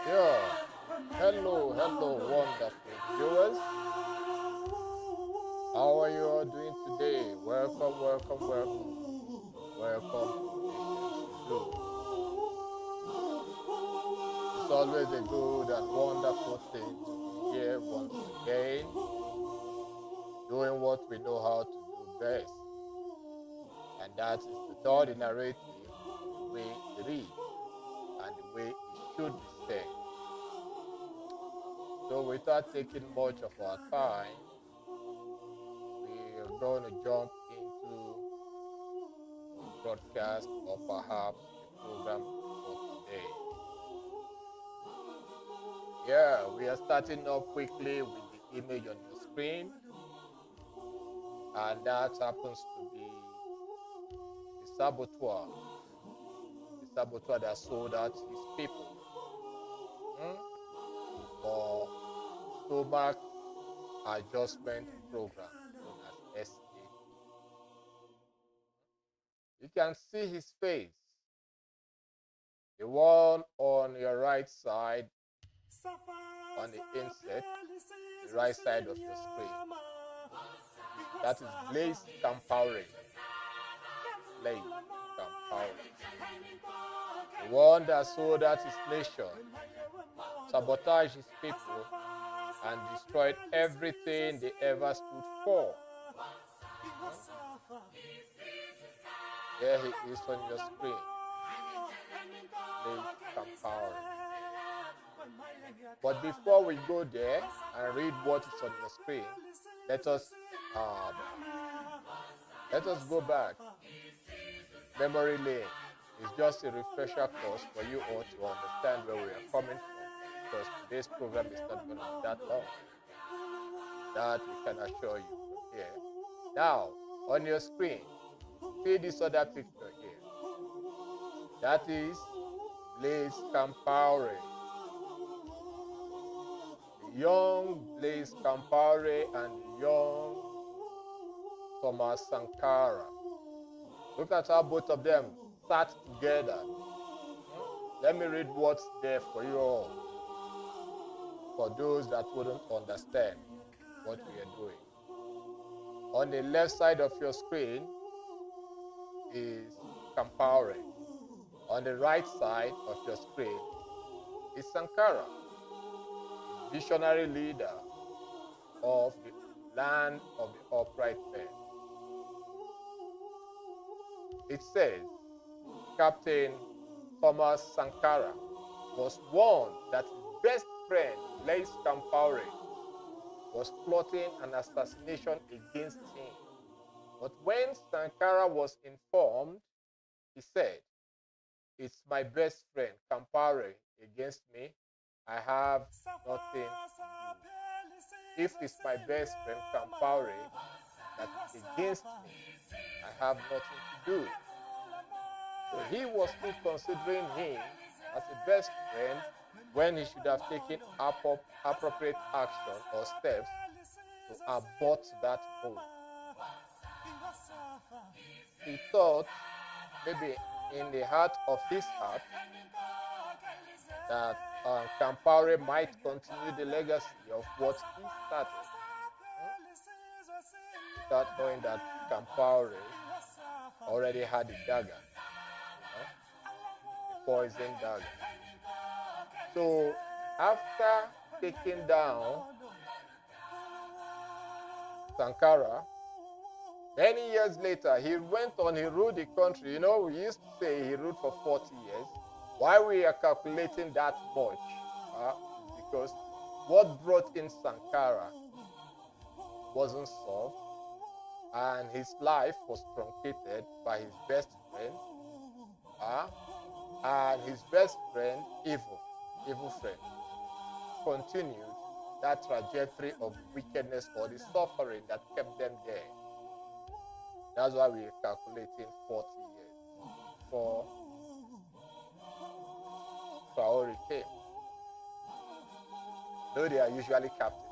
Yeah. Hello, wonderful viewers. How are you all doing today? Welcome to Nations It's always a good and wonderful thing to be here once again, doing what we know how to do best, and that is to tell the narrative the way it is and the way it should be said. So without taking much of our time, we are going to jump into the broadcast or perhaps the program for today. Yeah, we are starting off quickly with the image on your screen, and that happens to be the saboteur that sold out his people for stomach adjustment program known as SAP. You can see his face. The one on your right side, on the inset, the right side of your screen. That is Blaise Compaoré. Blaise Compaoré. The one that sold out his nation, sabotaged his people, and destroyed everything they ever stood for. There he is on your screen. Blaise Compaoré. But before we go there and read what is on your screen, let us go back. Memory lane is just a refresher course for you all to understand where we are coming from, because today's program is not going to be that long. That we can assure you from here. Now, on your screen, see this other picture here. That is Blaise Compaoré. The young Blaise Compaoré and the young Thomas Sankara. Look at how both of them sat together. Let me read what's there for you all, for those that wouldn't understand what we are doing. On the left side of your screen is Compaoré. On the right side of your screen is Sankara, visionary leader of the land of the upright men. It says Captain Thomas Sankara was warned that his best friend, Blaise Compaoré, was plotting an assassination against him. But when Sankara was informed, he said, "It's my best friend, Compaoré, against me. I have nothing to do. If it's my best friend, Compaoré, that is against me, I have nothing to do." So he was still considering him as a best friend when he should have taken appropriate action or steps to abort that move. He thought, maybe in the heart of his heart, that Compaoré might continue the legacy of what he started, without knowing that Compaoré already had a dagger, a poison dagger. So after taking down Sankara, many years later, he went on, he ruled the country. You know, we used to say he ruled for 40 years. Why we are calculating that much? Because what brought in Sankara wasn't solved. and his life was truncated by his best friend, and his best friend, evil friend, continued that trajectory of wickedness or the suffering that kept them there. That's why we're calculating 40 years before Traore came. Though they are usually captains.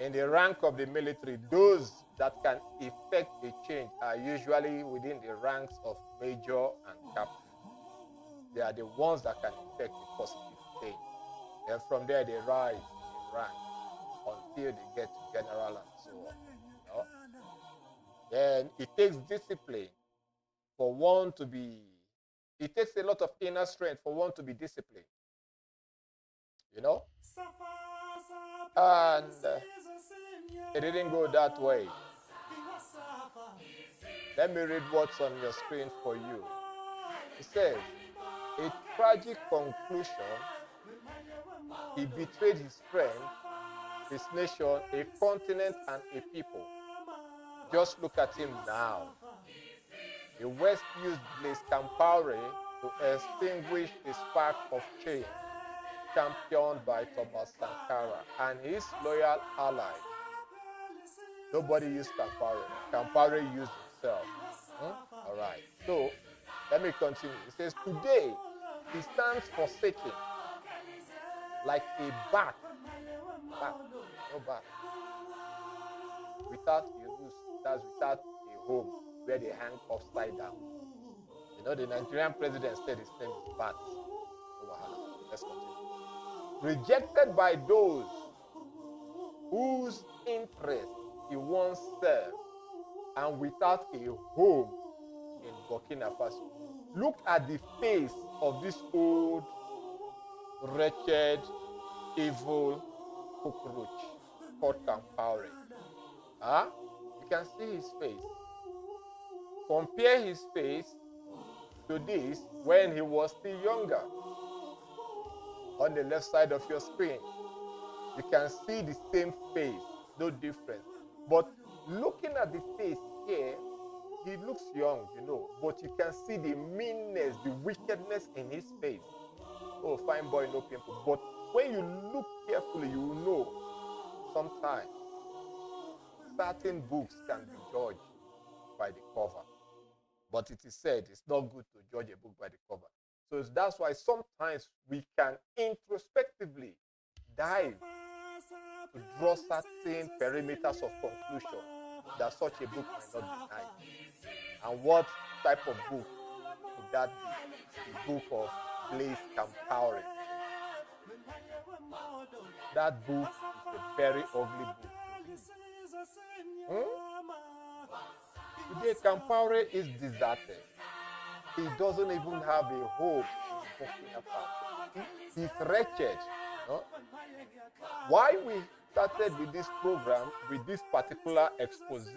In the rank of the military, those that can effect a change are usually within the ranks of major and captain. They are the ones that can effect a positive change. And from there, they rise in rank until they get to general and so on. You know? Then it takes discipline for one to be, it takes a lot of inner strength for one to be disciplined. You know? And it didn't go that way. Let me read what's on your screen for you. It says, a tragic conclusion. He betrayed his friend, his nation, a continent, and a people. Just look at him now. The West used Blaise Compaoré to extinguish a spark of change championed by Thomas Sankara and his loyal allies. Nobody used Compaoré. Compaoré used himself. All right. So, let me continue. It says, today, he stands forsaken, like a bat. No bat. Without a roost, that's without a home, where they hang upside down. You know, the Nigerian president said his name is Bat. Let's continue. Rejected by those whose interest he once served, and without a home in Burkina Faso. Look at the face of this old, wretched, evil cockroach called Compaoré. You can see his face. Compare his face to this when he was still younger. On the left side of your screen, you can see the same face, no difference. But looking at the face here, he looks young, you know, but you can see the meanness, the wickedness in his face. Oh, fine boy, no pimple. But when you look carefully, you will know sometimes certain books can be judged by the cover. But it is said it's not good to judge a book by the cover. So that's why sometimes we can introspectively dive to draw certain perimeters of conclusion that such a book might not be nice. And what type of book would that be? The book of Blaise Compaoré. That book is a very ugly book. Today, Compaoré is deserted. He doesn't even have a home in Burkina Faso. He's wretched. No? Why we started with this program, with this particular expose,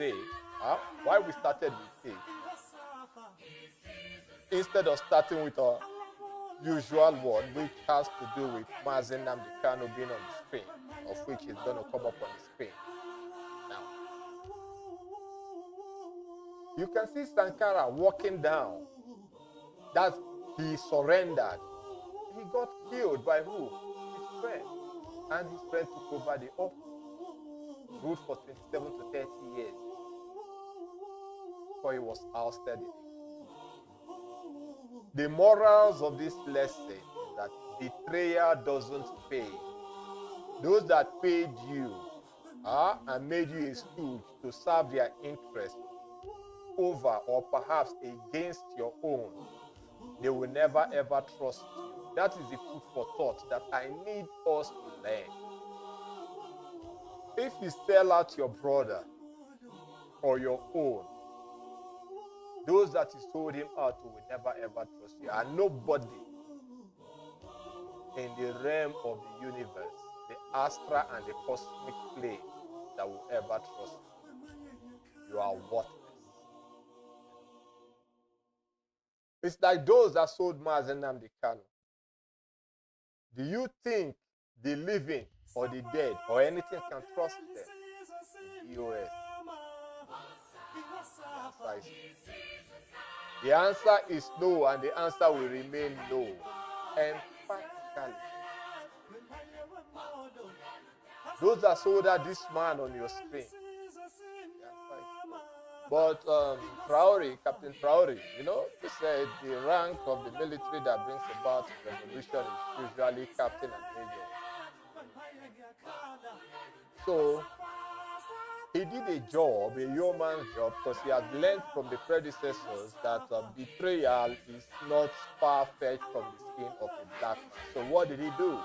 why we started with it, instead of starting with our usual one, which has to do with Mazen Nnamdi Kanu being on the screen, of which is going to come up on the screen. Now, you can see Sankara walking down. That he surrendered. He got killed by who? His friend. And his friend took over the office. Ruled for 27 to 30 years. Before he was ousted. The morals of this lesson is that betrayal doesn't pay. Those that paid you and made you a stooge to serve their interest over or perhaps against your own, they will never ever trust you. That is the food for thought that I need us to learn. If you sell out your brother or your own, those that you sold him out to will never ever trust you. And nobody in the realm of the universe, the astral and the cosmic plane, that will ever trust you. You are worthless. It's like those that sold Mazen Nnamdi Kanu. Do you think the living or the dead or anything can trust them? EOS. The answer is no, and the answer will remain no. Emphatically. Those that solder this man on your screen. But Captain Traore, he said the rank of the military that brings about revolution is usually captain and major. So he did a job, a yeoman's job, because he had learned from the predecessors that betrayal is not far-fetched from the skin of a black man. So what did he do?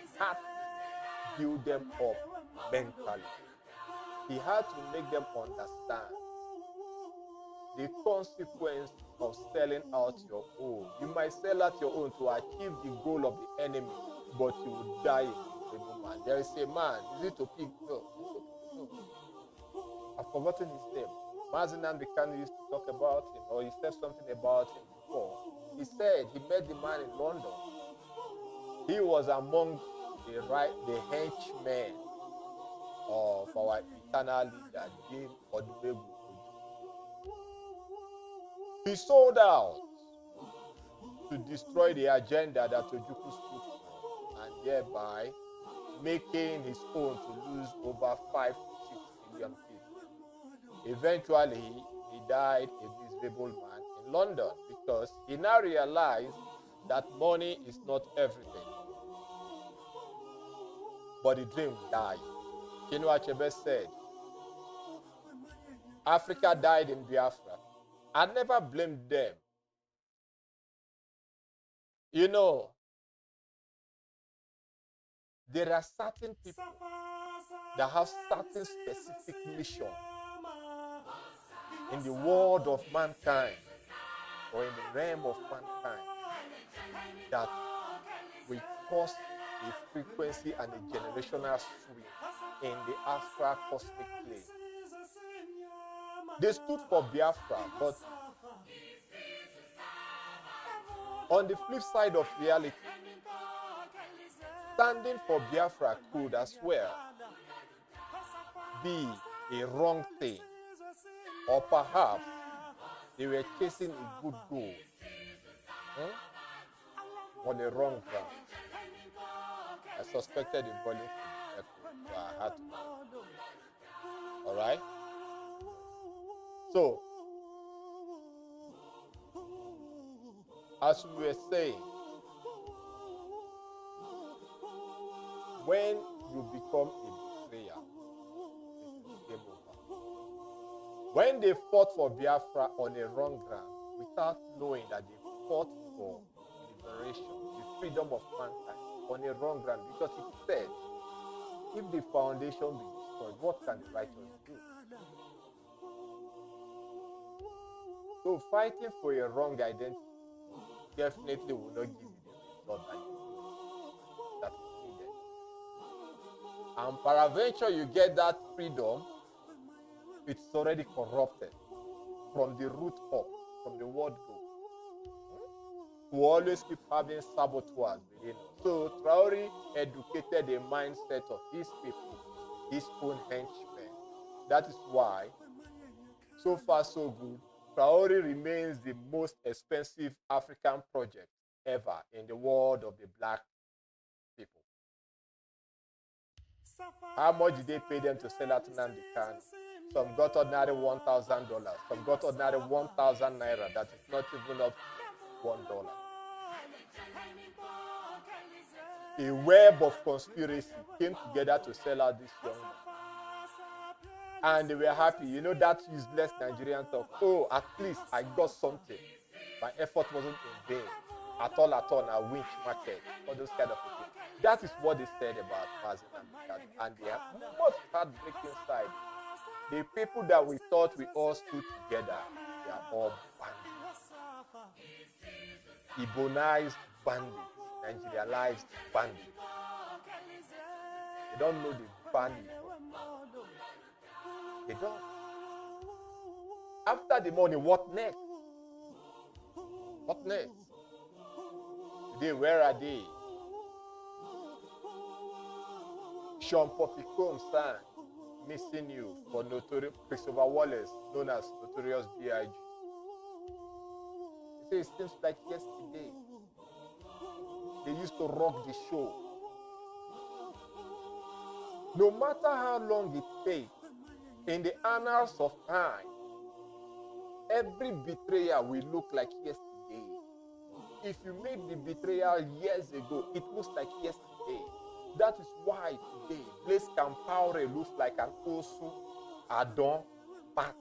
He had to build them up mentally. He had to make them understand the consequence of selling out your own. You might sell out your own to achieve the goal of the enemy, but you will die a miserable man. There is a man, is it Topik? No. I've forgotten his name. Mazi Nnamdi Kanu used to talk about him, or he said something about him before. He said he met the man in London. He was among the henchmen of our eternal leader, Jim Odumegwu. He sold out to destroy the agenda that Ojukwu stood for, and thereby making his own to lose over 5 to 6 million people. Eventually, he died a miserable man in London because he now realized that money is not everything. But the dream died. Chinua Achebe said, Africa died in Biafra. I never blamed them. There are certain people that have certain specific mission in the world of mankind or in the realm of mankind that will cause a frequency and a generational swing in the astral cosmic plane. They stood for Biafra, but on the flip side of reality, standing for Biafra could as well be a wrong thing, or perhaps they were chasing a good goal on a wrong ground. I suspected the volume could echo, so I had to. All right? So, as we were saying, when you become a betrayer, it is game over. When they fought for Biafra on a wrong ground, without knowing that they fought for liberation, the freedom of mankind, on a wrong ground, because it said, if the foundation be destroyed, what can the righteous do? So fighting for a wrong identity definitely will not give you the result that is needed. And peradventure you get that freedom, it's already corrupted from the root up, from the word go. We always keep having saboteurs within us. So Traore educated the mindset of his people, his own henchmen. That is why, so far so good, Traore remains the most expensive African project ever in the world of the black people. How much did they pay them to sell out Nnamdi Kanu? Some got ordinary $1,000. Some got ordinary 1,000 naira. That is not even up to $1. A web of conspiracy came together to sell out this young man. And they were happy. You know that useless Nigerian talk. Oh, at least I got something. My effort wasn't in vain. At all, a winch market. All those kind of things. That is what they said about Mazi Nnamdi Kanu. And they are most heartbreaking side. The people that we thought we all stood together, they are all bandits. Ibonized bandits. Nigerialized bandits. They don't know the value. They don't. After the money, what next? What next? Today, where are they? Sean Puffy Combs sang, missing you for Christopher Wallace, known as Notorious B.I.G. He said, it seems like yesterday they used to rock the show. No matter how long it takes, in the annals of time, every betrayal will look like yesterday. If you made the betrayal years ago, it looks like yesterday. That is why today, Blaise Compaoré looks like an Osu Adon Bat.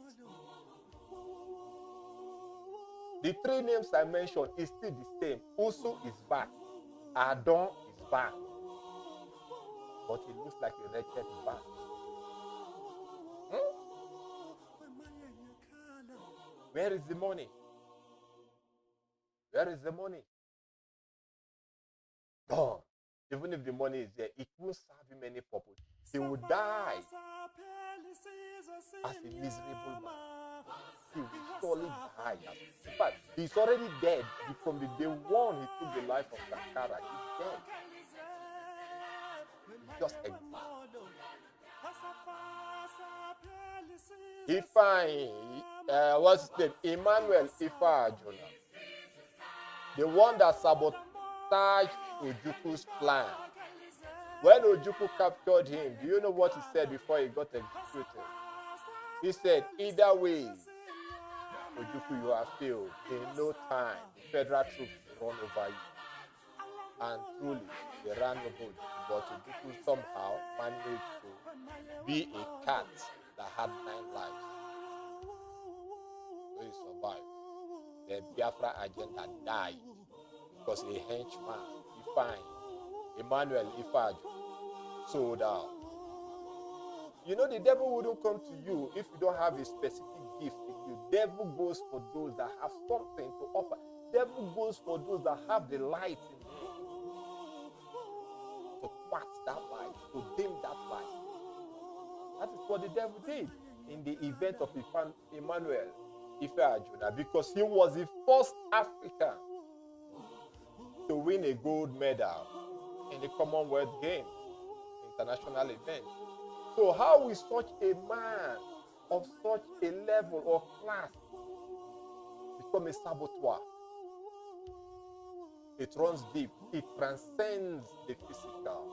The three names I mentioned is still the same. Osu is back. Adon is back. But it looks like a wretched bat. Where is the money? Where is the money? Gone. Even if the money is there, it won't serve him any purpose. He will die as a miserable man. He will surely die. In fact, he's already dead from the day one he took the life of Sankara. He's dead. He just exists. What's his name? Emmanuel Ifa Ajuna. The one that sabotaged Ojuku's plan. When Ojukwu captured him, do you know what he said before he got executed? He said, either way, Ojukwu, you have failed. In no time, the federal troops will run over you. And truly, they ran over Ojukwu. But Ojukwu somehow managed to be a cat that had 9 lives. So he survived. The Biafra agenda died because a henchman, Emmanuel Ifaj, sold out. You know, the devil wouldn't come to you if you don't have a specific gift in you. Devil goes for those that have something to offer. Devil goes for those that have the light in them. To quench that light, to dim that light. That is what the devil did in the event of Emmanuel Ife-Ajuna, because he was the first African to win a gold medal in the Commonwealth Games, international event. So how will such a man of such a level or class become a saboteur? It runs deep. It transcends the physical.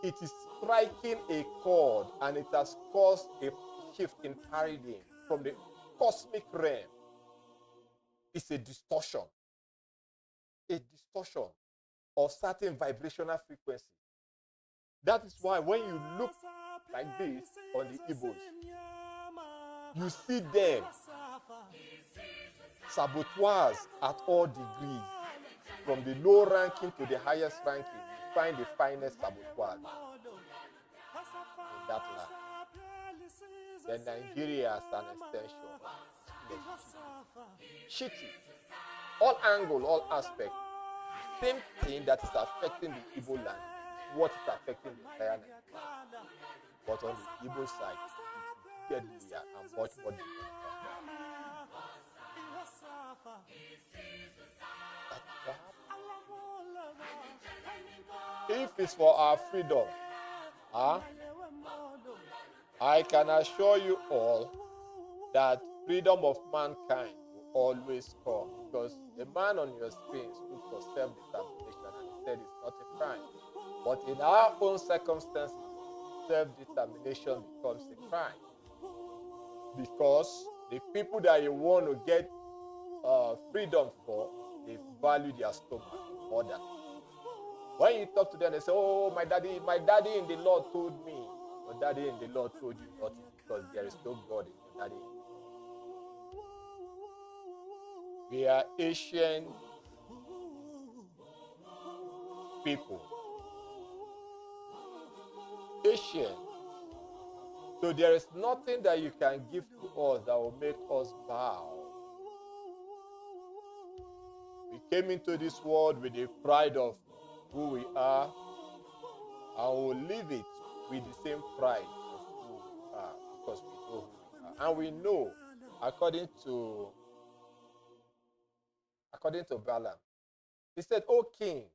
It is striking a chord, and it has caused a shift in paradigm from the cosmic realm. It's a distortion of certain vibrational frequency. That is why when you look like this on the Igbos, you see them saboteurs at all degrees, from the low ranking to the highest ranking. You find the finest saboteurs in that land. Then Nigeria as an extension. Shitty. All angle, all aspect. Same thing that is affecting the Igbo land, what is affecting the entire Nigeria. But on the Igbo side, it's deadlier and much more difficult. If it's for our freedom, I can assure you all that freedom of mankind will always come, because the man on your screen stood for self-determination and he said it's not a crime. But in our own circumstances, self-determination becomes a crime, because the people that you want to get freedom for, they value their stomach more than. When you talk to them, they say, oh, my daddy in the Lord told me. Your daddy in the Lord told you nothing, because there is no God in your daddy. We are Asian people. Asian. So there is nothing that you can give to us that will make us bow. We came into this world with the pride of who we are, and we'll leave it with the same pride of who we are, because we know who we are. And we know, according to Balaam, he said, "O king,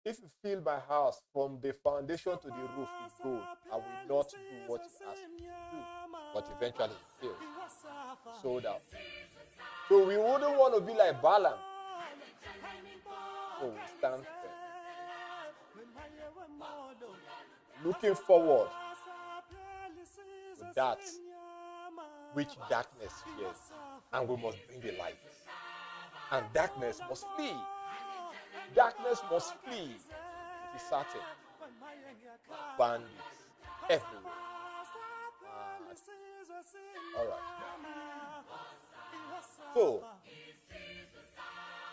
if you fill my house from the foundation to the roof with gold, I will not do what you asked me to do. But eventually he failed. He sold out. So we wouldn't want to be like Balaam. So we stand firm. Looking forward to that which darkness fears, and we must bring the light. And darkness must flee. Darkness must flee. It is certain. Bandits everywhere. All right. So,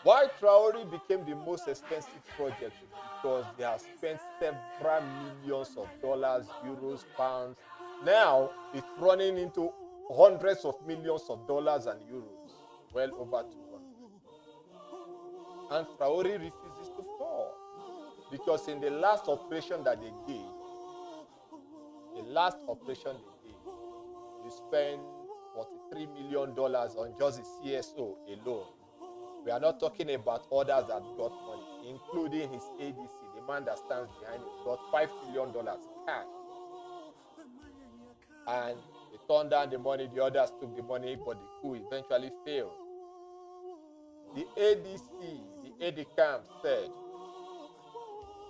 why Traore became the most expensive project is because they have spent several millions of dollars, euros, pounds. Now it's running into hundreds of millions of dollars and euros, well over 200. And Traore refuses to fall because in the last operation that they did, you spend $43 million on just the CSO alone. We are not talking about others that got money, including his ADC, the man that stands behind it, got $5 million cash. And they turned down the money, the others took the money, but the coup eventually failed. The ADC, the AD camp said,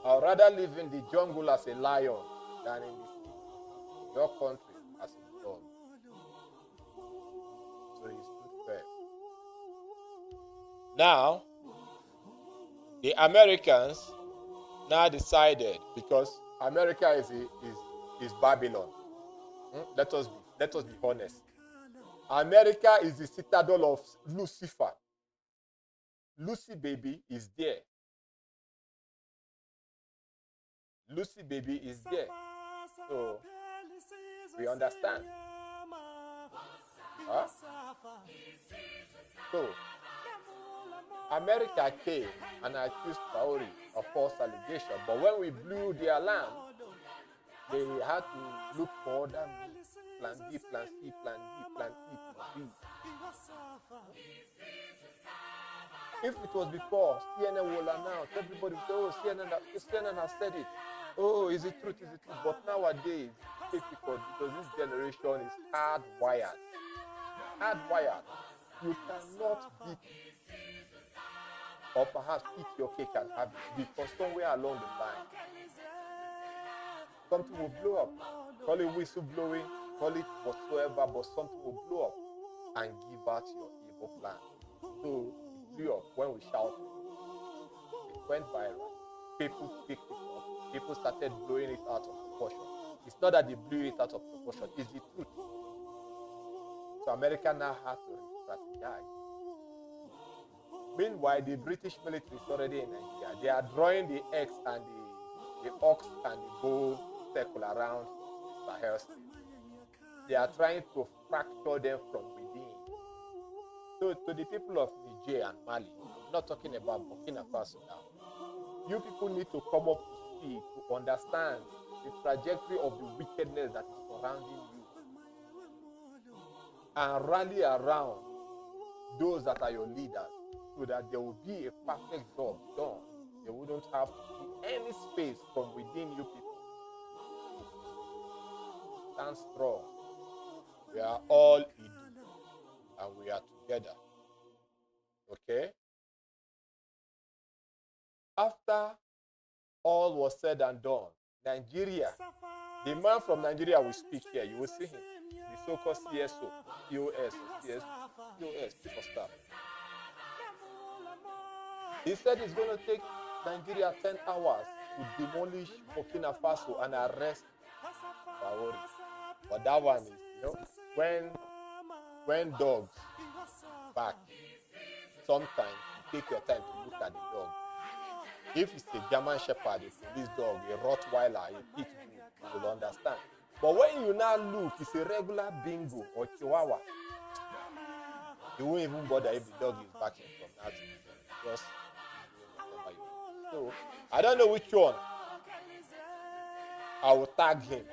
I'd rather live in the jungle as a lion than in the city, in your country as a dog. So he stood firm. Now, the Americans now decided, because America is Babylon. Let us be honest. America is the citadel of Lucifer. Lucy baby is there. Lucy baby is there. So we understand. Huh? So America came and accused Traore of false allegation. But when we blew the alarm, they had to look for other means. Plan B, plan C, plan D, plan E, plan B. If it was before, CNN will announce, everybody will say, oh, CNN has said it. Oh, is it truth? Is it truth? But nowadays, it's difficult because this generation is hardwired. Hardwired. You cannot beat or perhaps eat your cake and have it because somewhere along the line, something will blow up. Call it whistleblowing, call it whatsoever, but something will blow up and give out your evil plan. So it blew up when we shouted. It went viral. People picked it up. People started blowing it out of proportion. It's not that they blew it out of proportion, it's the truth. So America now had to re-strategize. Meanwhile, the British military is already in Nigeria. They are drawing the X and the ox and the bull circle around Sahel state. They are trying to fracture them from within. So to the people of Niger and Mali, I'm not talking about Brukinafaso now. You people need to come up to speed to understand the trajectory of the wickedness that is surrounding you and rally around those that are your leaders so that there will be a perfect job done. There wouldn't have to be any space from within you people. Stand strong. We are all Idu and we are together. Okay? After all was said and done, Nigeria, the man from Nigeria will speak here. You will see him. The so-called CSO, COS, COS, chief of staff. He said it's going to take Nigeria 10 hours to demolish Brukinafaso and arrest Traore. But that one is, when dogs bark, sometimes you take your time to look at the dog. If it's a German Shepherd, a police dog, a Rottweiler, a Pit Bull, you will understand. But when you now look, it's a regular Bingo or Chihuahua. You won't even bother if the dog is barking from that. Just whatever you want. So, I don't know which one. I will tag him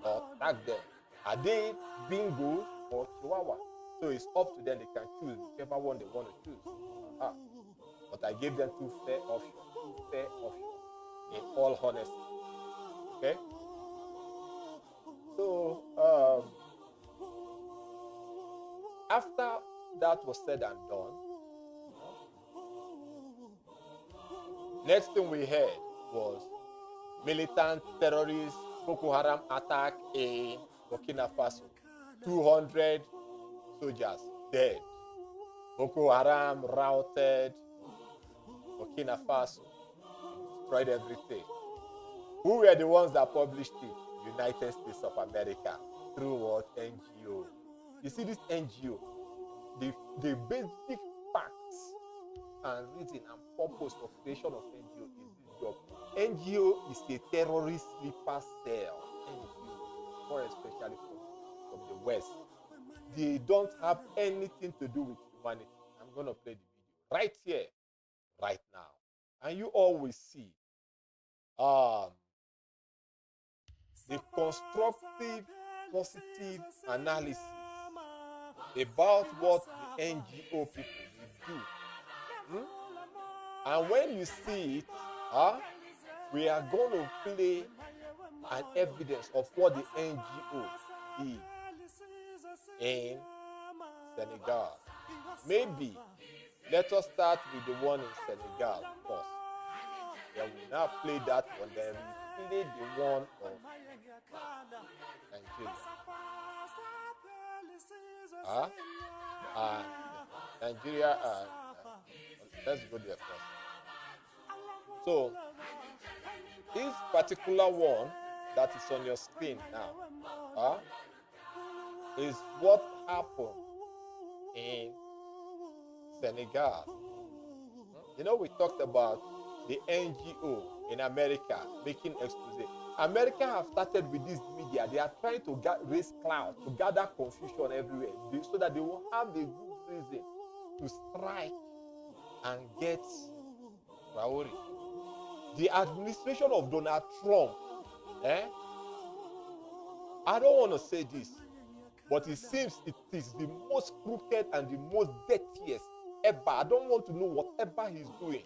or tag them. Are they Bingo or Chihuahua? So it's up to them. They can choose whichever one they want to choose. But I gave them two fair options. in all honesty. Okay? So, after that was said and done, next thing we heard was militant terrorist Boko Haram attack in Burkina Faso. 200 soldiers dead. Boko Haram routed Burkina Faso, destroyed everything. Who were the ones that published it? United States of America. Through what? NGO. You see this NGO, the basic facts and reason and purpose of creation of NGO is this job. NGO is a terrorist sleeper cell. NGO, more especially from the West. They don't have anything to do with humanity. I'm going to play the video right here, right now. And you always see the constructive, positive analysis about what the NGO people will do. And when you see it, we are going to play an evidence of what the NGO did in Senegal. Maybe let us start with the one in Senegal first. Then we now play that one, then we play the one of Nigeria. Nigeria, let's go there first. So, this particular one that is on your screen now is what happened in Senegal. You know, we talked about the NGO in America making expose. America have started with this media. They are trying to raise clout, to gather confusion everywhere, so that they will have a good reason to strike and get priority. The administration of Donald Trump, I don't want to say this, but it seems it is the most crooked and the most dirtiest ever. I don't want to know whatever he's doing.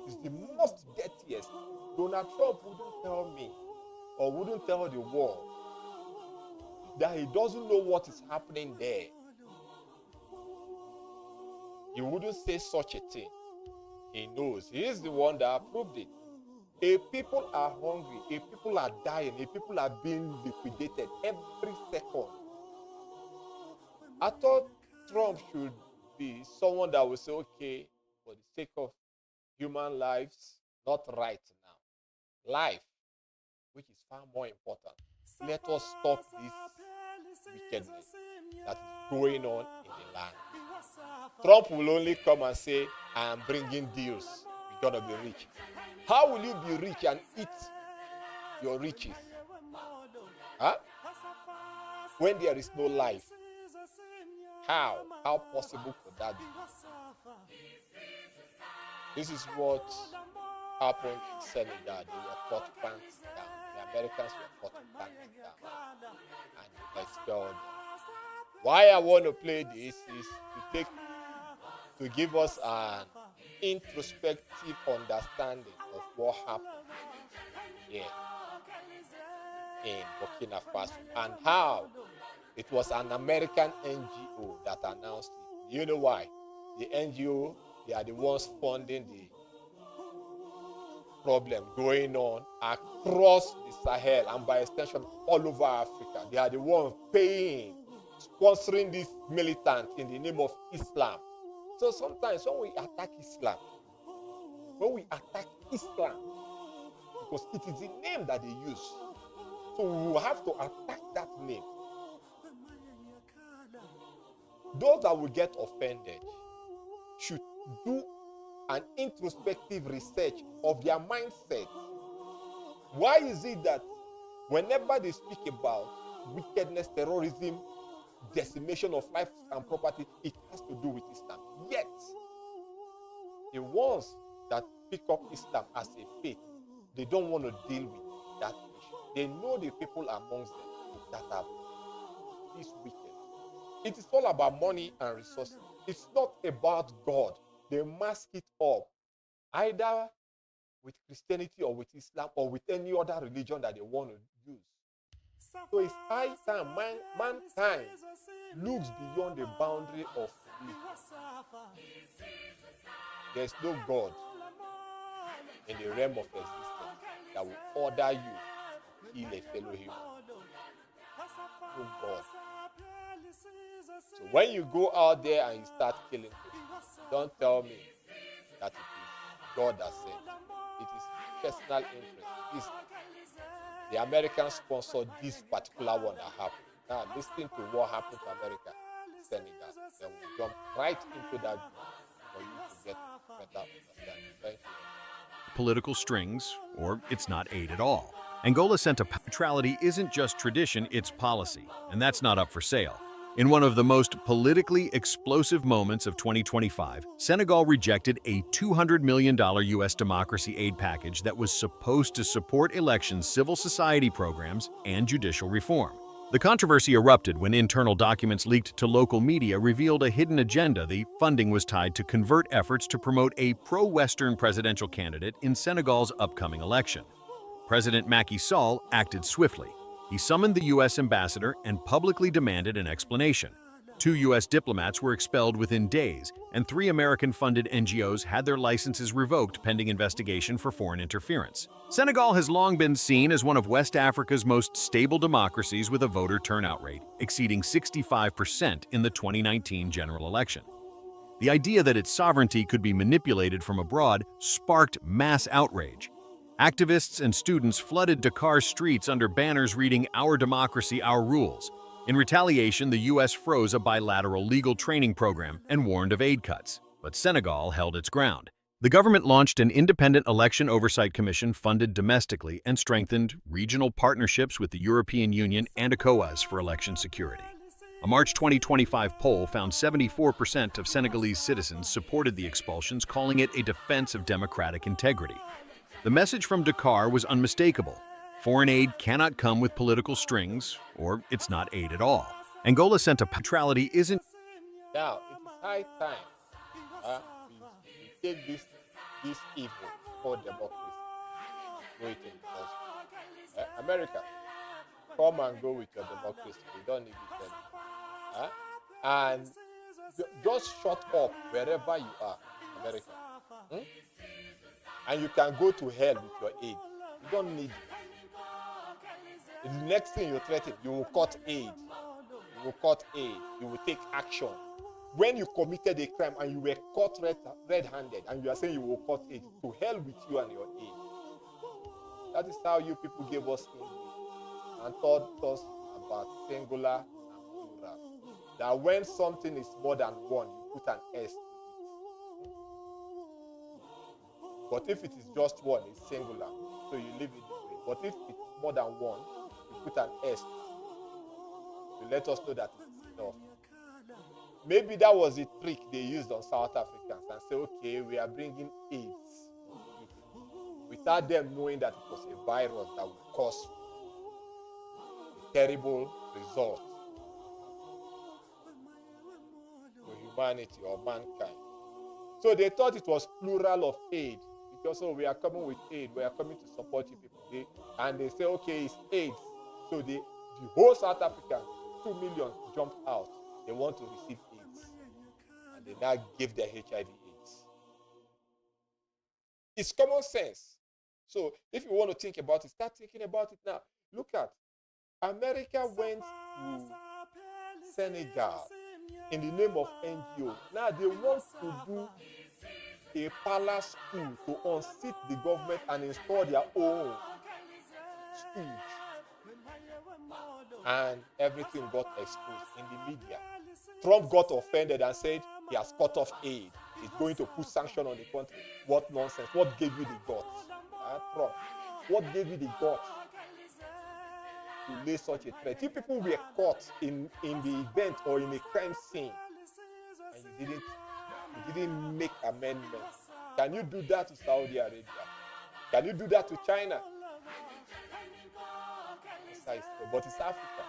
It's the most dirtiest. Donald Trump wouldn't tell me or wouldn't tell the world that he doesn't know what is happening there. He wouldn't say such a thing. He knows. He is the one that approved it. A people are hungry. A people are dying. A people are being liquidated every second. I thought Trump should be someone that will say, okay, for the sake of human lives, not right now. Life, which is far more important. Let us stop this wickedness that is going on in the land. Trump will only come and say, I am bringing deals. We're going to be rich. How will you be rich and eat your riches? When there is no life? How? How possible could that be? This is what happened in Senegal. They were caught pants down. The Americans were caught pants down and expelled them. Why I want to play this is to give us an introspective understanding of what happened here in Burkina Faso and how it was an American NGO that announced it. Do you know why? The NGO, they are the ones funding the problem going on across the Sahel and by extension all over Africa. They are the ones paying, sponsoring this militant in the name of Islam. So sometimes when we attack Islam, because it is the name that they use, so we will have to attack that name. Those that will get offended should do an introspective research of their mindset. Why is it that whenever they speak about wickedness, terrorism, decimation of life and property, it has to do with Islam? Yet, the ones that pick up Islam as a faith, they don't want to deal with that issue. They know the people amongst them that are this wicked. It is all about money and resources. It's not about God. They mask it up. Either with Christianity or with Islam or with any other religion that they want to use. So it's high time mankind looks beyond the boundary of religion. There's no God in the realm of existence that will order you to kill a fellow human. No God. So when you go out there and you start killing people, don't tell me that it is God that sent you. It is personal interest. This, the Americans sponsored this particular one that happened. Now listen to what happened to America, Senegal. Then we jump right into that for you to get better understanding. Thank you. Political strings, or it's not aid at all. Angola sent a neutrality isn't just tradition, it's policy, and that's not up for sale. In one of the most politically explosive moments of 2025, Senegal rejected a $200 million U.S. democracy aid package that was supposed to support elections, civil society programs, and judicial reform. The controversy erupted when internal documents leaked to local media revealed a hidden agenda. The funding was tied to convert efforts to promote a pro-Western presidential candidate in Senegal's upcoming election. President Macky Sall acted swiftly. He summoned the U.S. ambassador and publicly demanded an explanation. 2 U.S. diplomats were expelled within days, and 3 American-funded NGOs had their licenses revoked pending investigation for foreign interference. Senegal has long been seen as one of West Africa's most stable democracies with a voter turnout rate exceeding 65% in the 2019 general election. The idea that its sovereignty could be manipulated from abroad sparked mass outrage. Activists and students flooded Dakar's streets under banners reading "Our democracy, our rules." In retaliation, the U.S. froze a bilateral legal training program and warned of aid cuts. But Senegal held its ground. The government launched an independent election oversight commission funded domestically and strengthened regional partnerships with the European Union and ECOWAS for election security. A March 2025 poll found 74% of Senegalese citizens supported the expulsions, calling it a defense of democratic integrity. The message from Dakar was unmistakable. Foreign aid cannot come with political strings, or it's not aid at all. Angola sent a neutrality isn't. Now, it is high time we take this evil called democracy, go it in because America, come and go with your democracy. We don't need it anymore. And just shut up wherever you are, America. And you can go to hell with your aid. You don't need it. The next thing you threaten, you will cut aid. You will cut aid. You will take action. When you committed a crime and you were caught red-handed and you are saying you will cut aid, to hell with you and your aid. That is how you people gave us English and taught us about singular and plural. That when something is more than one, you put an S to it. But if it is just one, it's singular. So you leave it this way. But if it's more than one, you put an S to let us know that it's enough. Maybe that was the trick they used on South Africans and say, okay, we are bringing AIDS without them knowing that it was a virus that would cause a terrible result to humanity or mankind. So they thought it was plural of aid. Because we are coming with aid, we are coming to support you people. And they say, okay, it's AIDS. So the whole South African, 2 million jumped out. They want to receive AIDS. And they now give their HIV/AIDS. It's common sense. So if you want to think about it, start thinking about it now. Look at America went to Senegal in the name of NGO. Now they want to do a palace school to unseat the government and install their own schools. And everything got exposed in the media. Trump got offended and said he has cut off aid. He's going to put sanction on the country. What nonsense. What gave you the guts? Trump, what gave you the guts to lay such a threat? If people were caught in the event or in a crime scene and you didn't make amendments, can you do that to Saudi Arabia? Can you do that to China? But it's Africa.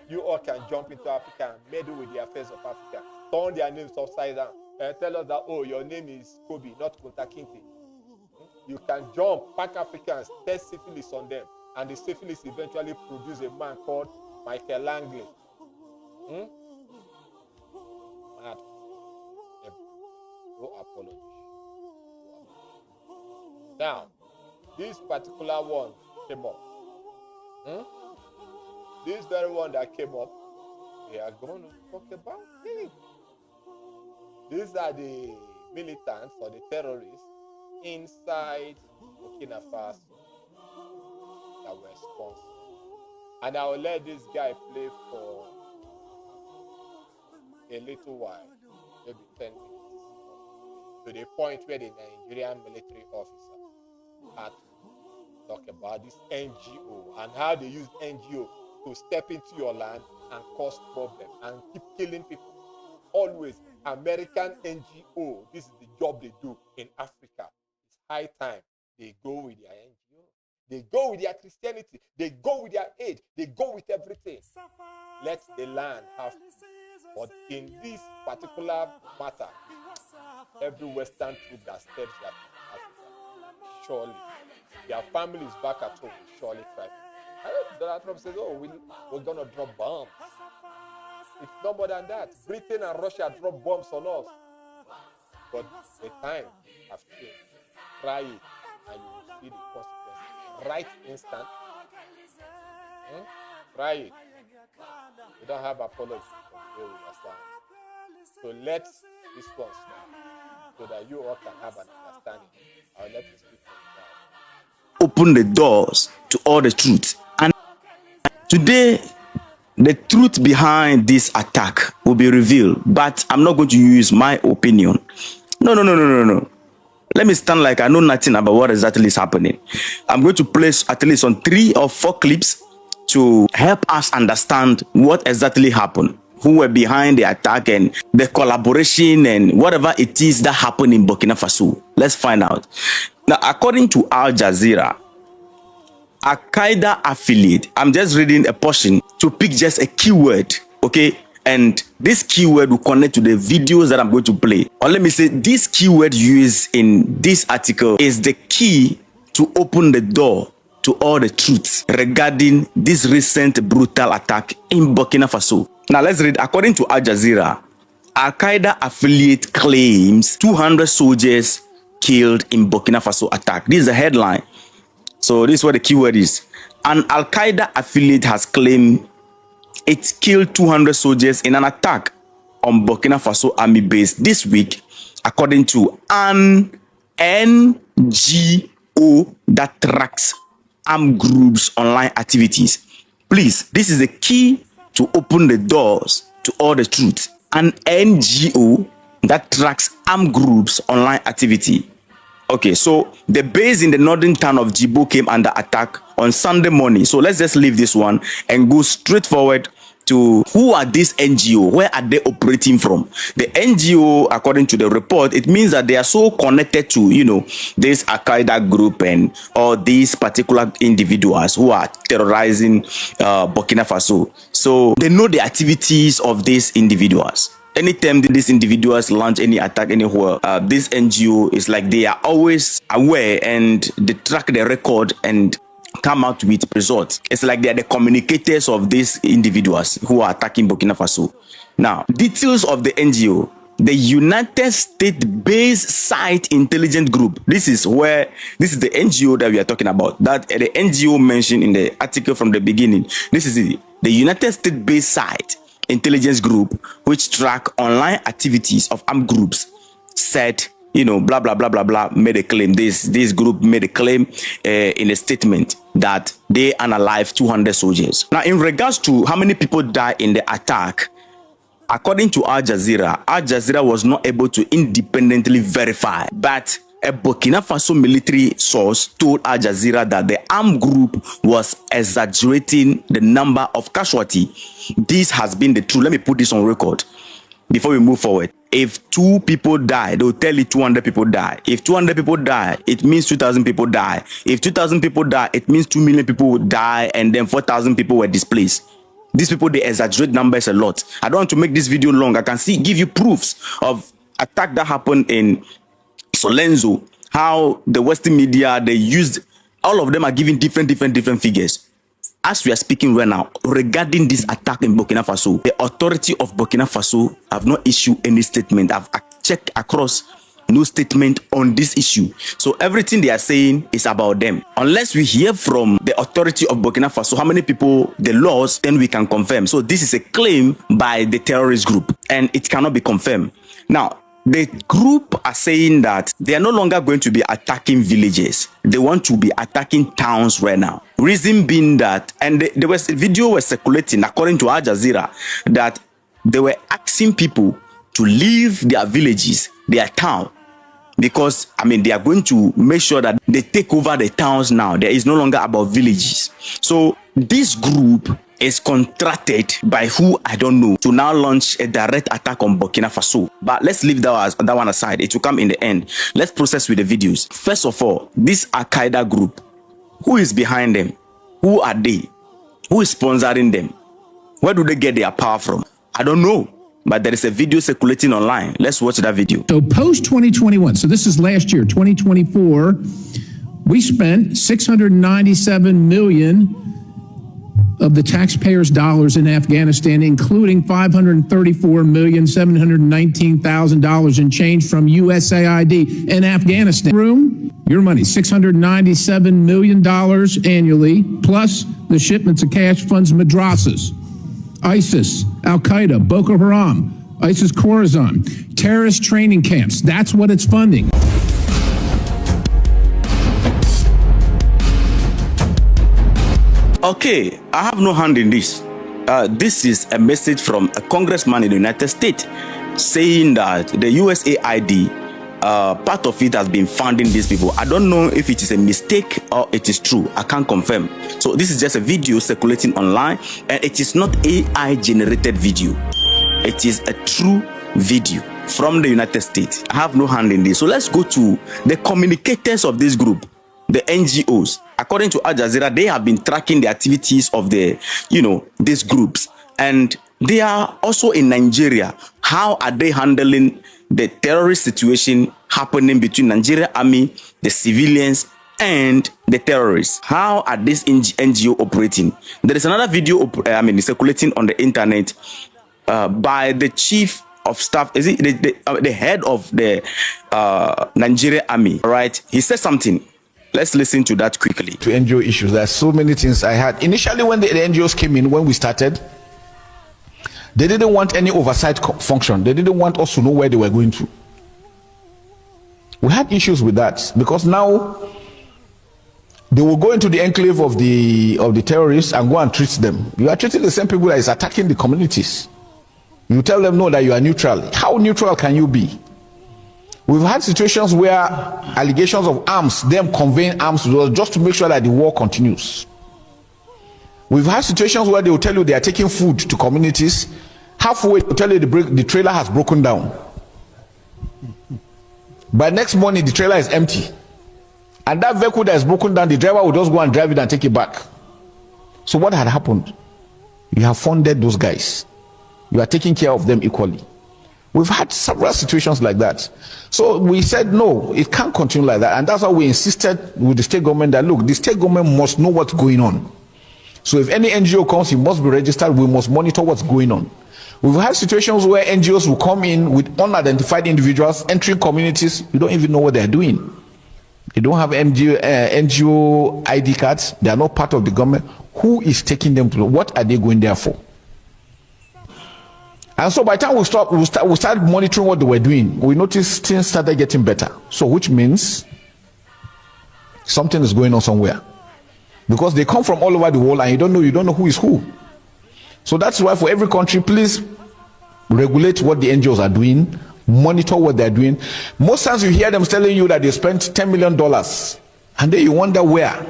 You all can jump into Africa and meddle with the affairs of Africa. Turn their names upside down. Tell us that, oh, your name is Kobe, not Kunta Kinte. You can jump, pack Africans, test syphilis on them, and the syphilis eventually produce a man called Michael Langley. Mad. No apology. Now, this particular one came up. This very one that came up, we are going to talk about it. These are the militants or the terrorists inside Brukinafaso that were sponsored. And I will let this guy play for a little while, maybe 10 minutes, to the point where the Nigerian military officer had to talk about this NGO and how they use NGO to step into your land and cause problems and keep killing people. Always American NGO, this is the job they do in Africa. It's high time they go with their NGO. They go with their Christianity. They go with their aid. They go with everything. Let the land have peace. But in this particular matter, every Western troop that steps that Africa, surely their families back at home will surely cry. I know Donald Trump says, oh, we're going to drop bombs. It's no more than that. Britain and Russia drop bombs on us. But the time has changed. Try it and you will see the consequences. Right instant. Try it. We don't have apology from where we are standing. So let this one start so that you all can have an understanding. I'll let you speak from God. Open the doors to all the truth. And today, the truth behind this attack will be revealed, but I'm not going to use my opinion. No. Let me stand like I know nothing about what exactly is happening. I'm going to place at least on 3 or 4 clips to help us understand what exactly happened, who were behind the attack and the collaboration and whatever it is that happened in Burkina Faso. Let's find out. Now, according to Al Jazeera, Al-Qaeda affiliate, I'm just reading a portion to pick just a keyword, okay? And this keyword will connect to the videos that I'm going to play. Or let me say, this keyword used in this article is the key to open the door to all the truths regarding this recent brutal attack in Burkina Faso. Now let's read. According to Al Jazeera, Al-Qaeda affiliate claims 200 soldiers killed in Burkina Faso attack. This is the headline. So this is what the keyword is. An Al-Qaeda affiliate has claimed it killed 200 soldiers in an attack on Burkina Faso army base this week, according to an NGO that tracks armed groups' online activities. Please, this is the key to open the doors to all the truth. An NGO that tracks armed groups' online activity. Okay, so the base in the northern town of Djibo came under attack on Sunday morning. So let's just leave this one and go straight forward to who are these NGO? Where are they operating from? The NGO, according to the report, it means that they are so connected to, this Al-Qaeda group and or these particular individuals who are terrorizing Burkina Faso. So they know the activities of these individuals. Anytime these individuals launch any attack anywhere, this NGO is like they are always aware and they track the record and come out with results. It's like they are the communicators of these individuals who are attacking Burkina Faso. Now, details of the NGO. The United States-based Site Intelligence Group. This is the NGO that we are talking about. That the NGO mentioned in the article from the beginning. This is the United States-based Site Intelligence Group, which track online activities of armed groups, said, blah, blah, blah, blah, blah, made a claim. This group made a claim in a statement that they unalived 200 soldiers. Now, in regards to how many people died in the attack, according to Al Jazeera was not able to independently verify, but a Burkina Faso military source told Al Jazeera that the armed group was exaggerating the number of casualties. This has been the truth. Let me put this on record before we move forward. If 2 people die, they'll tell you 200 people die. If 200 people die, it means 2,000 people die. If 2,000 people die, it means 2 million people would die, and then 4,000 people were displaced. These people, they exaggerate numbers a lot. I don't want to make this video long. I can give you proofs of attack that happened in Solenzo how the Western media, they used, all of them are giving different figures. As we are speaking right now, regarding this attack in Burkina Faso, the authority of Burkina Faso have not issued any statement. I've checked across, no statement on this issue. So everything they are saying is about them. Unless we hear from the authority of Burkina Faso how many people they lost, then we can confirm. So this is a claim by the terrorist group and it cannot be confirmed. Now, the group are saying that they are no longer going to be attacking villages. They want to be attacking towns right now. Reason being that, and there was a video was circulating according to Al Jazeera that they were asking people to leave their villages, their town, because they are going to make sure that they take over the towns now. There is no longer about villages. So this group is contracted by who I don't know to now launch a direct attack on Burkina Faso. But let's leave that one aside. It will come in the end. Let's process with the videos. First of all, this Al-Qaeda group, who is behind them? Who are they? Who is sponsoring them? Where do they get their power from? I don't know. But there is a video circulating online. Let's watch that video. So post 2021, so this is last year, 2024, we spent $697 million of the taxpayers' dollars in Afghanistan, including $534,719,000 in change from USAID in Afghanistan. Your money, $697 million annually, plus the shipments of cash funds madrasas, ISIS, Al-Qaeda, Boko Haram, ISIS Khorasan, terrorist training camps. That's what it's funding. Okay, I have no hand in this. This is a message from a congressman in the United States saying that the USAID, part of it has been funding these people. I don't know if it is a mistake or it is true. I can't confirm. So this is just a video circulating online, and it is not AI generated video. It is a true video from the United States. I have no hand in this. So let's go to the communicators of this group, the NGOs. According to Al Jazeera, they have been tracking the activities of these groups, and they are also in Nigeria. How are they handling the terrorist situation happening between Nigeria Army, the civilians, and the terrorists? How are these NGO operating? There is another video circulating on the internet by the chief of staff, is it the head of the Nigeria Army, right? He said something. Let's listen to that quickly. To NGO issues, there are so many things I had. Initially, when the NGOs came in, when we started, they didn't want any oversight function. They didn't want us to know where they were going to. We had issues with that because now they will go into the enclave of the terrorists and go and treat them. You are treating the same people that is attacking the communities. You tell them no, that you are neutral. How neutral can you be? We've had situations where allegations of arms, them conveying arms just to make sure that the war continues. We've had situations where they will tell you they are taking food to communities. Halfway, they tell you the trailer has broken down. By next morning, the trailer is empty. And that vehicle that is broken down, the driver will just go and drive it and take it back. So what had happened? You have funded those guys. You are taking care of them equally. We've had several situations like that. So we said, no, it can't continue like that. And that's why we insisted with the state government that, look, the state government must know what's going on. So if any NGO comes, it must be registered. We must monitor what's going on. We've had situations where NGOs will come in with unidentified individuals entering communities. You don't even know what they're doing. They don't have NGO ID cards. They are not part of the government. Who is taking them to? What are they going there for? And so by the time we start monitoring what they were doing, we noticed things started getting better. So which means something is going on somewhere. Because they come from all over the world and you don't know who is who. So that's why for every country, please regulate what the NGOs are doing, monitor what they're doing. Most times you hear them telling you that they spent $10 million and then you wonder where.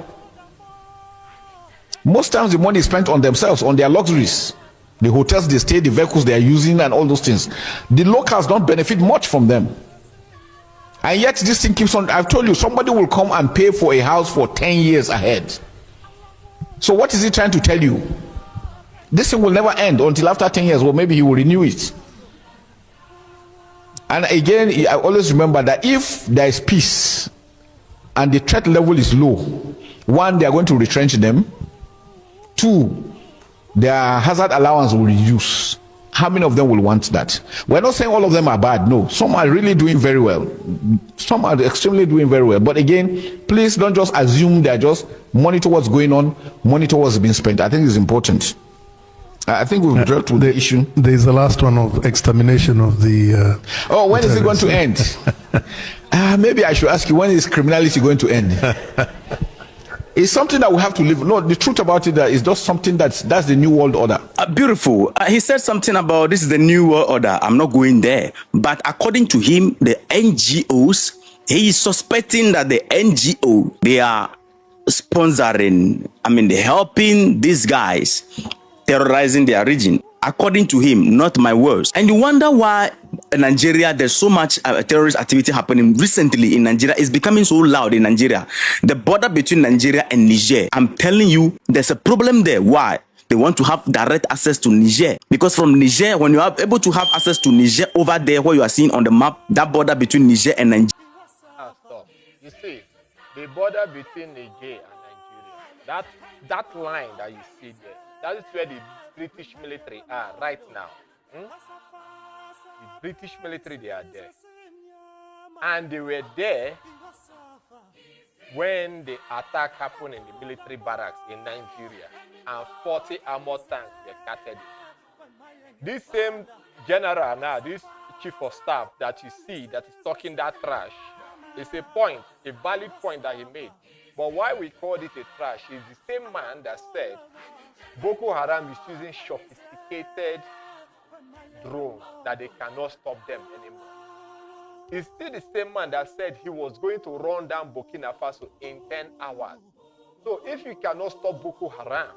Most times the money is spent on themselves, on their luxuries. The hotels they stay, the vehicles they are using, and all those things. The locals don't benefit much from them. And yet this thing keeps on. I've told you, somebody will come and pay for a house for 10 years ahead. So what is he trying to tell you? This thing will never end until after 10 years, or maybe he will renew it. And again, I always remember that if there is peace, and the threat level is low, one, they are going to retrench them. Two, their hazard allowance will reduce. How many of them will want that? We're not saying all of them are bad. No, some are really doing very well. Some are extremely doing very well. But again, please don't just assume they're just monitor what's going on, monitor what's being spent. I think it's important. I think we've dealt with the issue. There's the last one of extermination of the. When is it going to end? Maybe I should ask you, when is criminality going to end? It's something that we have to live. No, the truth about it is just something that's the new world order. Beautiful. He said something about this is the new world order. I'm not going there. But according to him, the NGOs, he is suspecting that the NGO, they are sponsoring, they're helping these guys terrorizing their region. According to him, not my words. And you wonder why in Nigeria there's so much terrorist activity happening recently in Nigeria. It's becoming so loud in Nigeria. The border between Nigeria and Niger, I'm telling you, there's a problem there. Why? They want to have direct access to Niger. Because from Niger, when you are able to have access to Niger over there, where you are seeing on the map, that border between Niger and Nigeria. Stop. You see, the border between Niger and Nigeria, that line that you see there, that is where the British military are right now. The British military, they are there. And they were there when the attack happened in the military barracks in Nigeria and 40 armored tanks were carted in. This same general now, this chief of staff that you see that is talking that trash, is a valid point that he made. But why we called it a trash is the same man that said Boko Haram is using sophisticated drones that they cannot stop them anymore. It's still the same man that said he was going to run down Brukinafaso in 10 hours. So if you cannot stop Boko Haram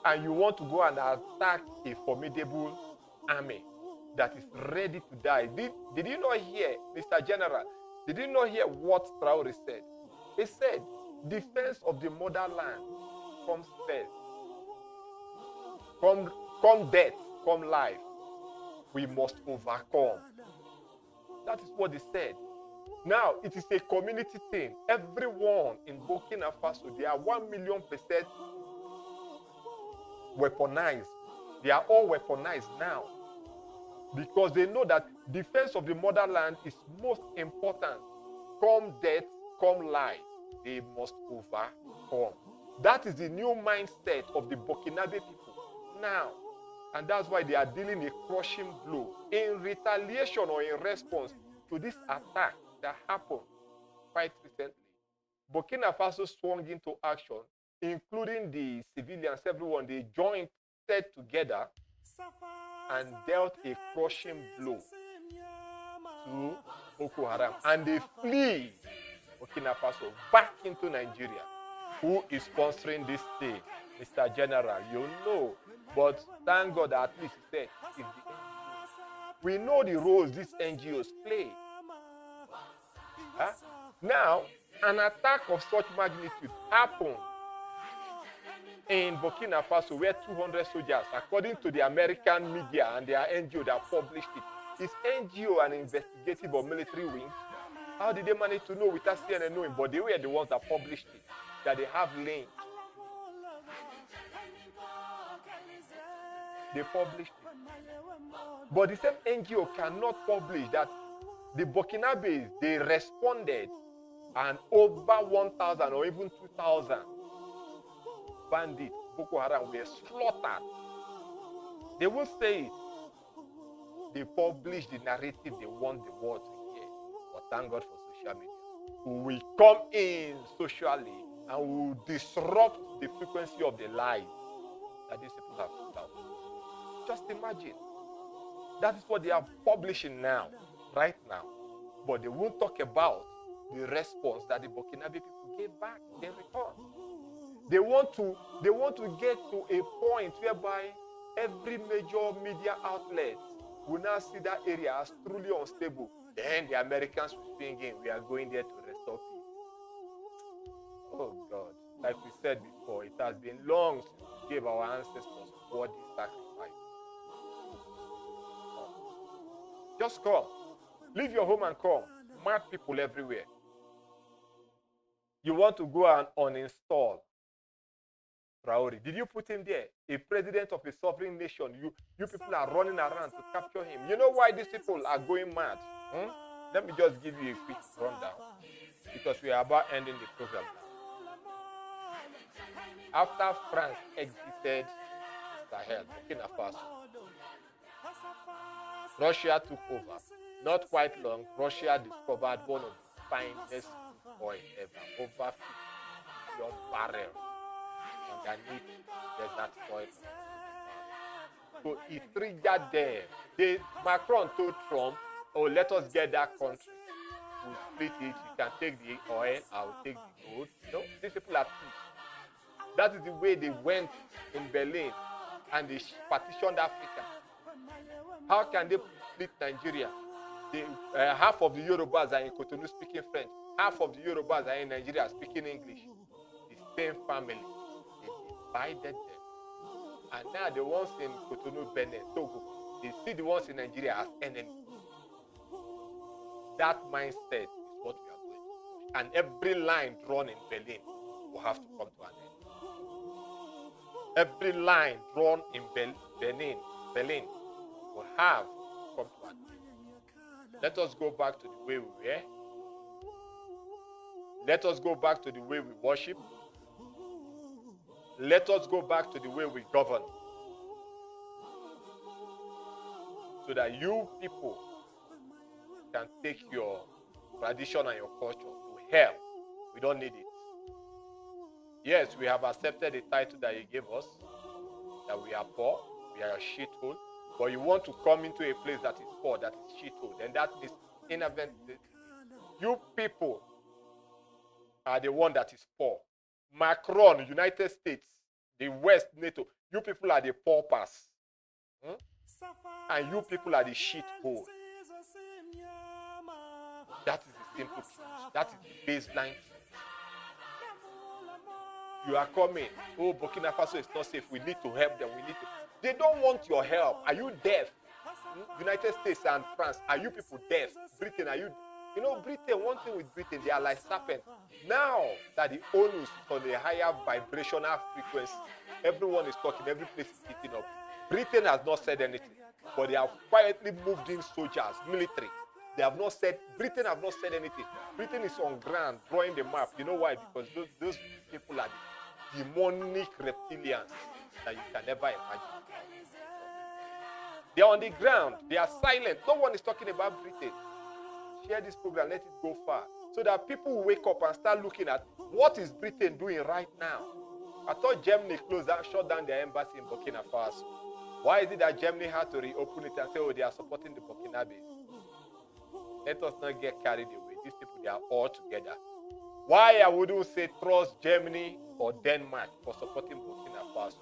and you want to go and attack a formidable army that is ready to die, did you not hear, Mr. General, did you not hear what Traore said? He said, defense of the motherland comes first. Come death, come life. We must overcome. That is what he said. Now, it is a community thing. Everyone in Burkina Faso, they are 1,000,000% weaponized. They are all weaponized now. Because they know that defense of the motherland is most important. Come death, come life. They must overcome. That is the new mindset of the Burkinabe people now. And that's why they are dealing a crushing blow in retaliation or in response to this attack that happened quite recently. Burkina Faso swung into action, including the civilians, everyone. They joined together and dealt a crushing blow to Boko Haram. And they flee Burkina Faso back into Nigeria. Who is sponsoring this thing? Mr. General, you know. But thank God that at least he said it's the NGOs. We know the roles these NGOs play. Now, an attack of such magnitude happened in Burkina Faso where 200 soldiers, according to the American media and their NGO that published it, is NGO an investigative or military wing? How did they manage to know without CNN knowing? But they were the ones that published it, that they have links. They published it. But the same NGO cannot publish that the Burkinabes, they responded and over 1,000 or even 2,000 bandits, Boko Haram, were slaughtered. They won't say it. They publish the narrative they want the world to hear. But thank God for social media. We will come in socially and we will disrupt the frequency of the lies that these people have put out. Just imagine. That is what they are publishing now, right now. But they won't talk about the response that the Burkinabe people gave back in return. They want to get to a point whereby every major media outlet will now see that area as truly unstable. Then the Americans will swing in. We are going there to restore peace. Oh God. Like we said before, it has been long since we gave our ancestors worthy sacrifice. Just come. Leave your home and come. Mad people everywhere. You want to go and uninstall Traore. Did you put him there? A president of a sovereign nation. You people are running around to capture him. You know why these people are going mad? Let me just give you a quick rundown because we are about ending the program now. After France exited Sahel, Brukinafaso, Russia took over. Not quite long, Russia discovered one of the finest oil ever, over 50 million barrels underneath desert soil. So it triggered them. Macron told Trump, oh, let us get that country. We'll split it. You can take the oil, I'll take the gold. You know, these people are thieves. That is the way they went in Berlin and they partitioned Africa. How can they split Nigeria? Half of the Yorubas are in Cotonou speaking French. Half of the Yorubas are in Nigeria speaking English. The same family. They divided them. And now the ones in Cotonou, Benin, Togo, they see the ones in Nigeria as enemies. That mindset is what we are going to. And every line drawn in Berlin will have to come to an end. Every line drawn in Berlin will have to come to an end. Let us go back to the way we were. Let us go back to the way we worship. Let us go back to the way we govern. So that you people can take your tradition and your culture to hell. We don't need it. Yes, we have accepted the title that you gave us, that we are poor, we are a shithole. But you want to come into a place that is poor, that is shithole, then that is inadvertent. You people are the one that is poor. Macron, United States, the West, NATO, you people are the paupers. And you people are the shithole. That is the simple truth. That is the baseline truth. You are coming. Oh, Burkina Faso is not safe. We need to help them. They don't want your help. Are you deaf? United States and France, are you people deaf? Britain, are you? You know, Britain, one thing with Britain, they are like serpents. Now that the onus is on a higher vibrational frequency, everyone is talking, every place is heating up. Britain has not said anything, but they have quietly moved in soldiers, military. Britain have not said anything. Britain is on ground, drawing the map. You know why? Because those people are the demonic reptilians that you can never imagine. They are on the ground. They are silent. No one is talking about Britain. Share this program. Let it go far. So that people will wake up and start looking at what is Britain doing right now. I thought Germany closed down, shut down their embassy in Burkina Faso. Why is it that Germany had to reopen it and say, oh, they are supporting the Burkinabes? Let us not get carried away. These people, they are all together. Why I wouldn't say trust Germany or Denmark for supporting Burkina Faso.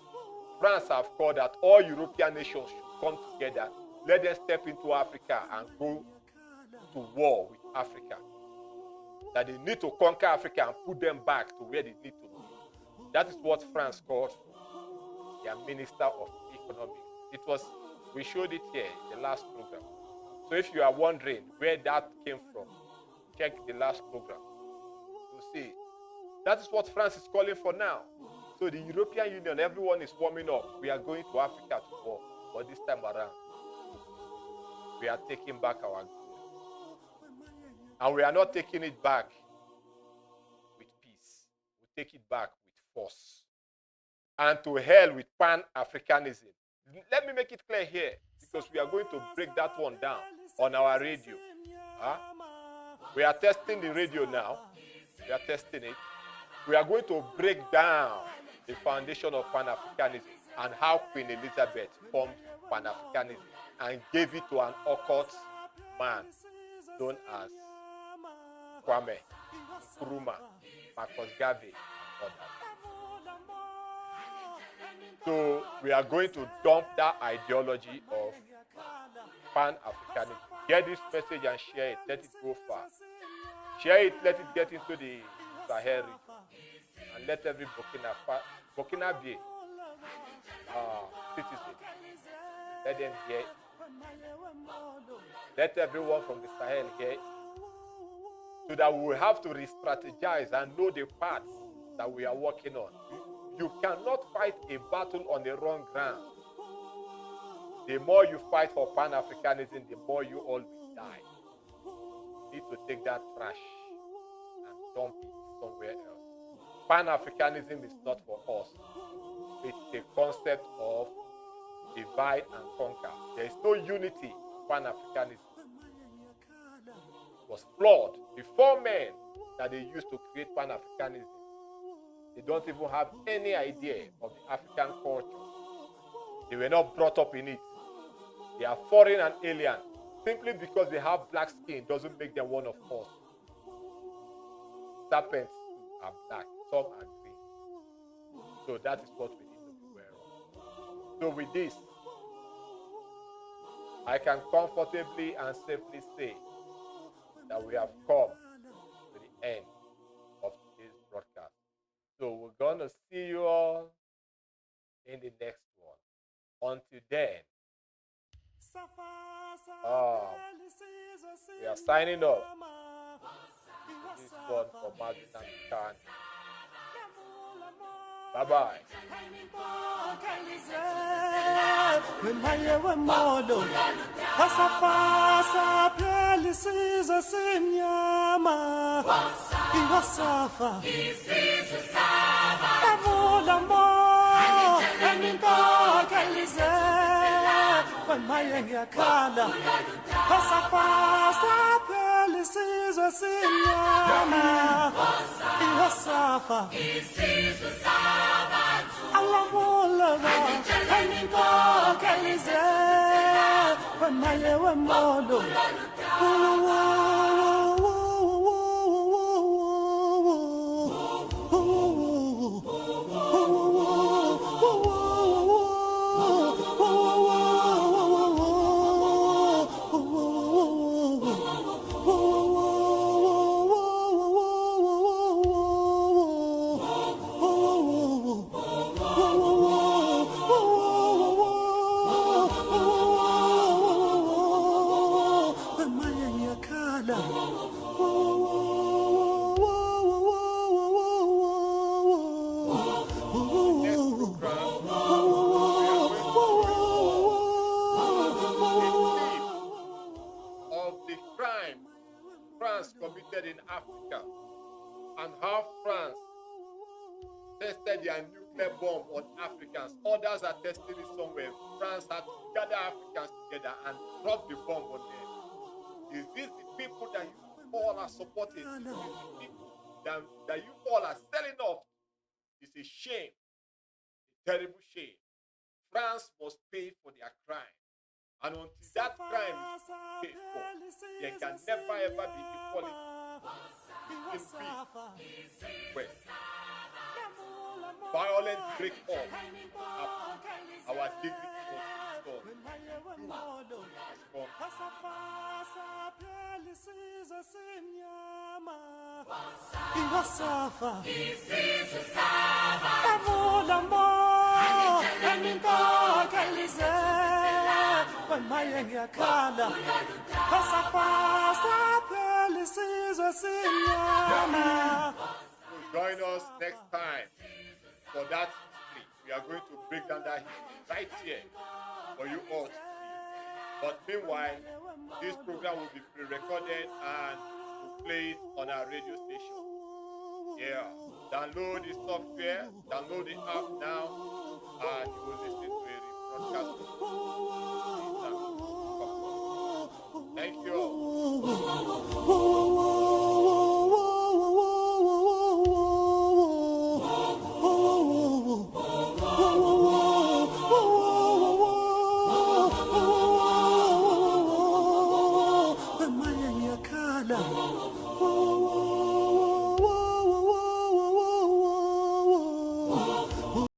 France have called that all European nations should come together. Let them step into Africa and go to war with Africa. That they need to conquer Africa and put them back to where they need to be. That is what France called their Minister of Economics. We showed it here in the last program. So if you are wondering where that came from, check the last program. You'll see. That is what France is calling for now. So the European Union, everyone is warming up. We are going to Africa to war. But this time around, we are taking back our glory. And we are not taking it back with peace. We take it back with force. And to hell with Pan-Africanism. Let me make it clear here, because we are going to break that one down on our radio. We are testing the radio now. We are testing it. We are going to break down the foundation of Pan-Africanism and how Queen Elizabeth formed Pan-Africanism and gave it to an occult man known as Kwame Nkrumah, Marcus Garvey, and others. So we are going to dump that ideology of Pan-Africanism. Get this message and share it. Let it go far. Share it, let it get into the Sahel region. And let every Burkinabe citizen, let them hear it. Let everyone from the Sahel hear it. so that we will have to re-strategize and know the paths that we are working on. You cannot fight a battle on the wrong ground. The more you fight for Pan-Africanism, the more you always die. You need to take that trash and dump it somewhere else. Pan-Africanism is not for us. It's the concept of divide and conquer. There is no unity in Pan-Africanism. It was flawed. The four men that they used to create Pan-Africanism, they don't even have any idea of the African culture. They were not brought up in it. They are foreign and alien. Simply because they have black skin doesn't make them one of us. Serpents are black, some are green. So that is what we need to be aware of. So with this, I can comfortably and safely say that we have come to the end of today's broadcast. So we're going to see you all in the next one. Until then, we are signing off. This one for Brukinafaso. Bye-bye. France committed in Africa and how France tested their nuclear bomb on Africans. Others are testing it somewhere. France had to gather Africans together and drop the bomb on them. Is this the people that you all are supporting? Is this the people that you all are selling off? It's a shame, a terrible shame. France must pay for their crime. And until that crime is paid for, there can never ever be equality in peace. Where violence break off, our dignity must be join us next time for that history. We are going to break down that history right here for you all to see. But meanwhile, this program will be pre-recorded and we'll play it on our radio station. Yeah, download the software, download the app now, and you will listen to a broadcast. Thank you all. Love.